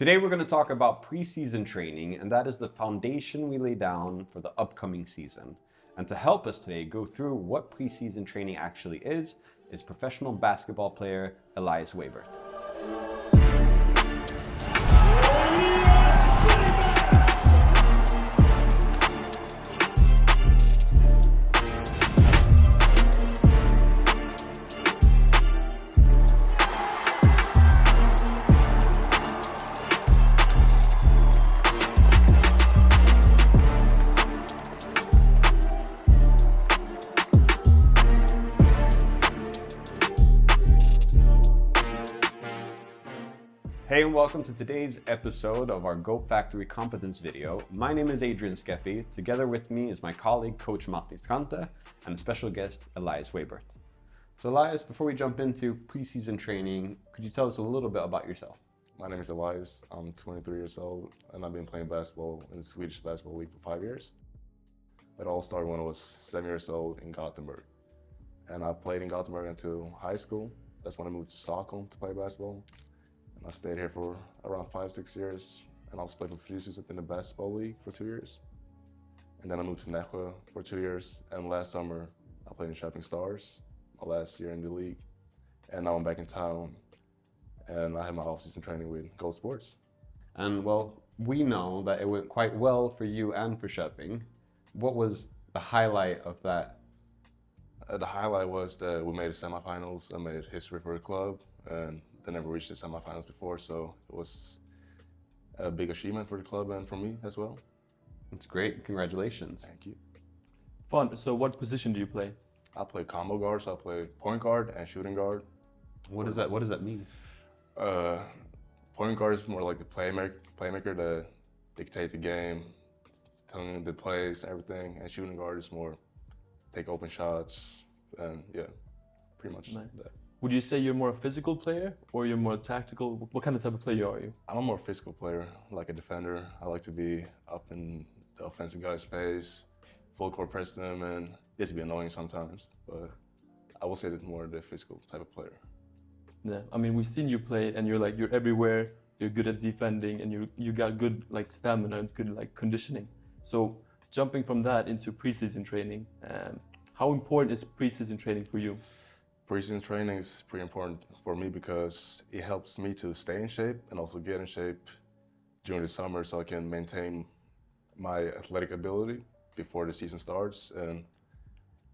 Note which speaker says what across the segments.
Speaker 1: Today we're going to talk about preseason training, and that is the foundation we lay down for the upcoming season. And to help us today go through what preseason training actually is professional basketball player Elias Weibert. Hey and welcome to today's episode of our Go Factory Competence video. My name is Adrian Skeffy. Together with me is my colleague, Coach Matti Skante, and a special guest, Elias Weibert. So Elias, before we jump into preseason training, could you tell us a little bit about yourself?
Speaker 2: My name is Elias. I'm 23 years old, and I've been playing basketball in the Swedish Basketball League for 5 years. It all started when I was 7 years old in Gothenburg. And I played in Gothenburg until high school. That's when I moved to Stockholm to play basketball. And I stayed here for around 5-6 years, and I also played for Fryshuset in the Basketball League for 2 years. And then I moved to Nässjö for 2 years, and last summer I played in Shopping Stars, my last year in the league. And now I'm back in town, and I have my off-season training with Gold Sports.
Speaker 1: And well, we know that it went quite well for you and for Shopping. What was the highlight of that?
Speaker 2: The highlight was that we made the semifinals. I made history for the club, and they never reached the semifinals before, so it was a big achievement for the club and for me as well.
Speaker 1: That's great. Congratulations.
Speaker 2: Thank you.
Speaker 3: Fun. So what position do you play?
Speaker 2: I play combo guard, so I play point guard and shooting guard.
Speaker 1: What does that mean?
Speaker 2: Point guard is more like the playmaker that dictate the game, telling them the plays, everything, and shooting guard is more take open shots, and yeah, pretty much
Speaker 3: Nice.
Speaker 2: that.
Speaker 3: Would you say you're more a physical player or you're more tactical? What kind of type of player are you?
Speaker 2: I'm a more physical player, like a defender. I like to be up in the offensive guy's face, full court press them, and just be annoying sometimes. But I will say that more the physical type of player.
Speaker 3: Yeah. I mean, we've seen you play and you're everywhere. You're good at defending and you got good stamina and good conditioning. So jumping from that into preseason training, how important is preseason training for you?
Speaker 2: Preseason training is pretty important for me because it helps me to stay in shape and also get in shape during the summer so I can maintain my athletic ability before the season starts. And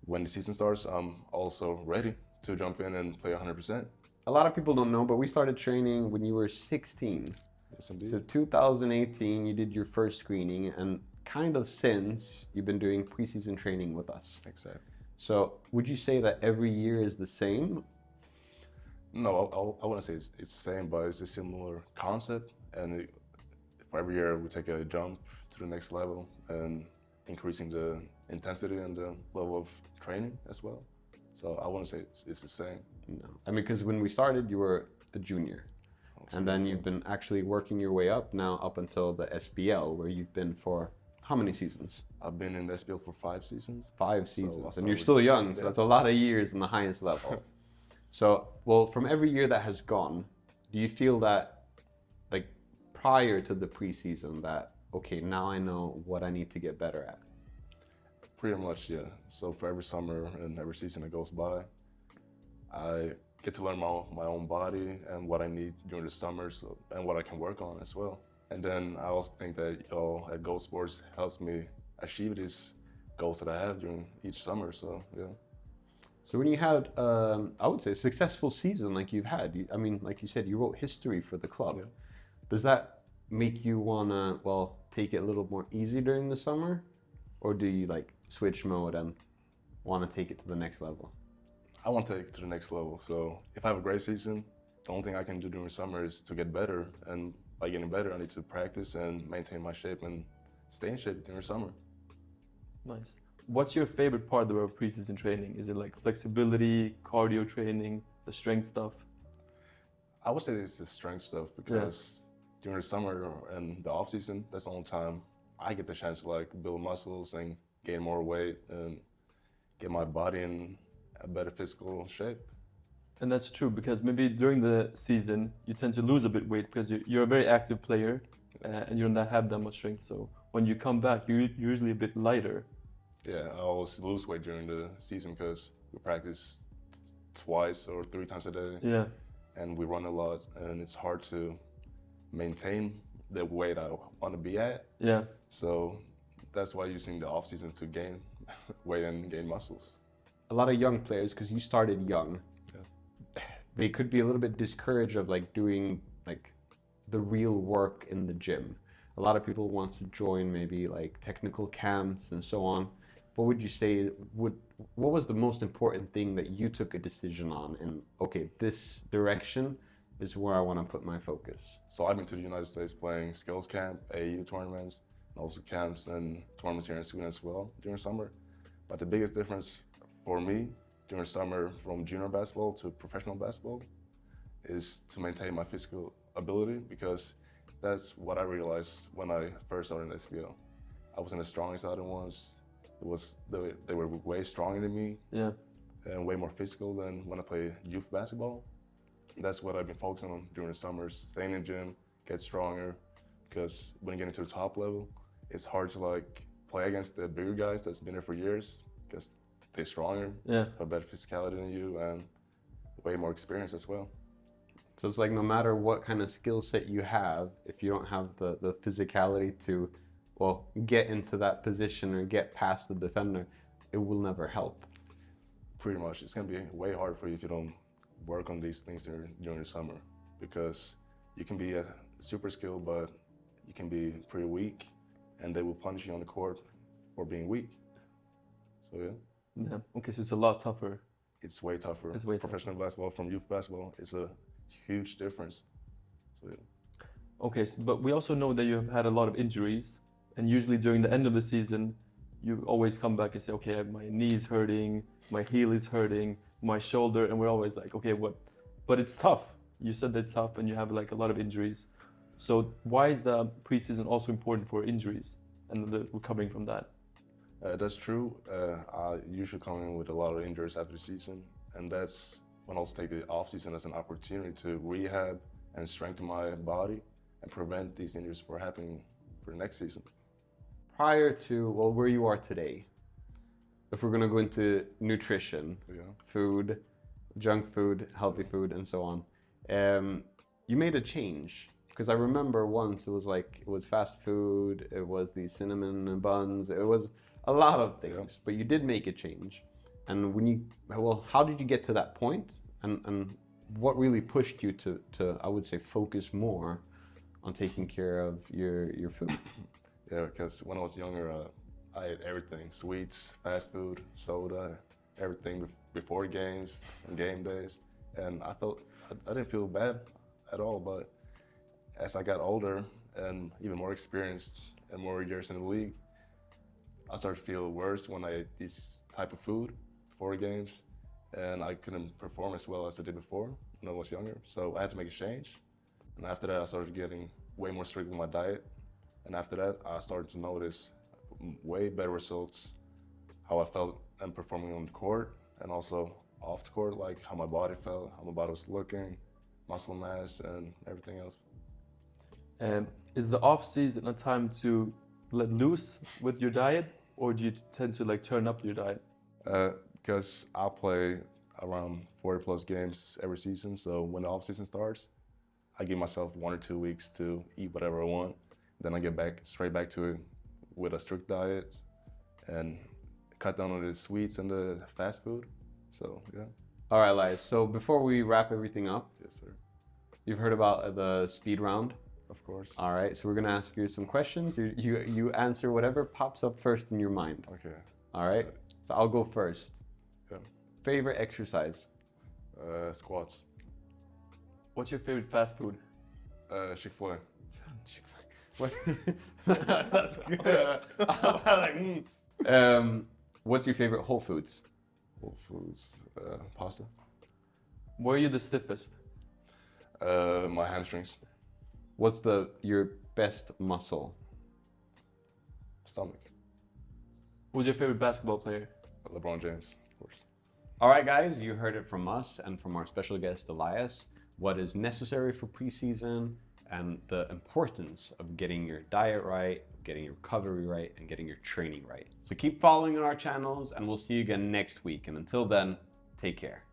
Speaker 2: when the season starts, I'm also ready to jump in and play 100%.
Speaker 1: A lot of people don't know, but we started training when you were 16.
Speaker 2: Yes, indeed.
Speaker 1: So 2018, you did your first screening, and kind of since, you've been doing preseason training with us.
Speaker 2: Exactly.
Speaker 1: So would you say that every year is the same?
Speaker 2: No, I wouldn't say it's the same, but it's a similar concept. And for every year, we take a jump to the next level and increasing the intensity and the level of training as well. So I wouldn't say it's the same.
Speaker 1: No. I mean, because when we started, you were a junior. And then you've been actually working your way up now up until the SBL, where you've been for how many seasons?
Speaker 2: I've been in the SBL for 5 seasons.
Speaker 1: 5 seasons.
Speaker 2: So
Speaker 1: And you're still young, so that's a lot of years in the highest level. So, well, from every year that has gone, do you feel that, like, prior to the preseason, that, okay, now I know what I need to get better at?
Speaker 2: Pretty much, yeah. So for every summer and every season that goes by, I get to learn my own body and what I need during the summer, and what I can work on as well. And then I also think that y'all at Gold Sports helps me achieve these goals that I have during each summer, so yeah.
Speaker 1: So when you had, I would say, a successful season like you've had, I mean, like you said, you wrote history for the club.
Speaker 2: Yeah.
Speaker 1: Does that make you want to, well, take it a little more easy during the summer? Or do you, like, switch mode and want to take it to the next level?
Speaker 2: I want to take it to the next level, so if I have a great season, the only thing I can do during summer is to get better, and by getting better, I need to practice and maintain my shape and stay in shape during summer.
Speaker 3: Nice. What's your favorite part of our preseason training? Is it like flexibility, cardio training, the strength stuff?
Speaker 2: I would say it's the strength stuff because during the summer and the off season, that's the only time I get the chance to build muscles and gain more weight and get my body in a better physical shape.
Speaker 3: And that's true because maybe during the season you tend to lose a bit weight because you're a very active player and you don't have that much strength. So when you come back, you're usually a bit lighter.
Speaker 2: Yeah, I always lose weight during the season because we practice twice or 3 times a day.
Speaker 3: Yeah.
Speaker 2: And we run a lot, and it's hard to maintain the weight I want to be at.
Speaker 3: Yeah.
Speaker 2: So that's why using the off season to gain weight and gain muscles.
Speaker 1: A lot of young players, because you started young, they could be a little bit discouraged of like doing like the real work in the gym. A lot of people want to join maybe like technical camps and so on. What would you say what was the most important thing that you took a decision on and okay, this direction is where I want to put my focus?
Speaker 2: So I've been to the United States playing skills camp, AU tournaments, and also camps and tournaments here in Sweden as well during summer. But the biggest difference for me during summer from junior basketball to professional basketball is to maintain my physical ability, because that's what I realized when I first started in SBL. I wasn't the strongest out of ones. They were way stronger than me.
Speaker 3: Yeah.
Speaker 2: And way more physical than when I played youth basketball. That's what I've been focusing on during the summers, staying in the gym, get stronger, because when you get into the top level, it's hard to like play against the bigger guys that's been there for years, because they're stronger, have better physicality than you, and way more experience as well.
Speaker 1: So it's like no matter what kind of skill set you have, if you don't have the physicality to, well, get into that position or get past the defender, it will never help.
Speaker 2: Pretty much. It's going to be way hard for you if you don't work on these things during the summer, because you can be a super skilled, but you can be pretty weak, and they will punish you on the court for being weak. So yeah.
Speaker 3: Yeah. Okay, so it's a lot tougher.
Speaker 2: It's way tougher.
Speaker 3: It's way tougher.
Speaker 2: Professional basketball from youth basketball is a huge difference. So yeah.
Speaker 3: Okay, but we also know that you have had a lot of injuries, and usually during the end of the season, you always come back and say, okay, my knee is hurting, my heel is hurting, my shoulder, and we're always like, okay, what? But it's tough. You said that's tough, and you have like a lot of injuries. So why is the preseason also important for injuries and the recovering from that?
Speaker 2: That's true. I usually come in with a lot of injuries after the season, and that's when I also take the off season as an opportunity to rehab and strengthen my body and prevent these injuries from happening for the next season.
Speaker 1: Prior to, well, where you are today, if we're going to go into nutrition, food, junk food, healthy food, and so on, you made a change. Because I remember once it was fast food, it was the cinnamon buns, it was a lot of things, but you did make a change. And how did you get to that point? And what really pushed you to I would say, focus more on taking care of your food?
Speaker 2: Yeah, because when I was younger, I ate everything: sweets, fast food, soda, everything before games and game days. And I didn't feel bad at all, but as I got older and even more experienced and more years in the league, I started to feel worse when I ate this type of food before games, and I couldn't perform as well as I did before when I was younger. So I had to make a change. And after that, I started getting way more strict with my diet. And after that, I started to notice way better results, how I felt and performing on the court, and also off the court, like how my body felt, how my body was looking, muscle mass, and everything else.
Speaker 3: Is the off season a time to let loose with your diet, or do you tend to like turn up your diet?
Speaker 2: Because I play around 40 plus games every season, so when the off season starts, I give myself 1 or 2 weeks to eat whatever I want. Then I get straight back to it with a strict diet and cut down on the sweets and the fast food. So yeah.
Speaker 1: All right, Elias. So before we wrap everything up,
Speaker 2: Yes, sir.
Speaker 1: you've heard about the speed round.
Speaker 2: Of course.
Speaker 1: All right, so we're gonna ask you some questions. You answer whatever pops up first in your mind.
Speaker 2: Okay.
Speaker 1: All right. So I'll go first.
Speaker 2: Yeah.
Speaker 1: Favorite exercise?
Speaker 2: Squats.
Speaker 3: What's your favorite fast food?
Speaker 2: Chick-fil-A.
Speaker 1: What? That's good. What's your favorite Whole Foods?
Speaker 2: Whole Foods. Pasta.
Speaker 3: Where are you the stiffest?
Speaker 2: My hamstrings.
Speaker 1: What's your best muscle?
Speaker 2: Stomach.
Speaker 3: Who's your favorite basketball player?
Speaker 2: LeBron James, of course.
Speaker 1: All right, guys, you heard it from us and from our special guest, Elias, what is necessary for preseason and the importance of getting your diet right, getting your recovery right, and getting your training right. So keep following our channels, and we'll see you again next week. And until then, take care.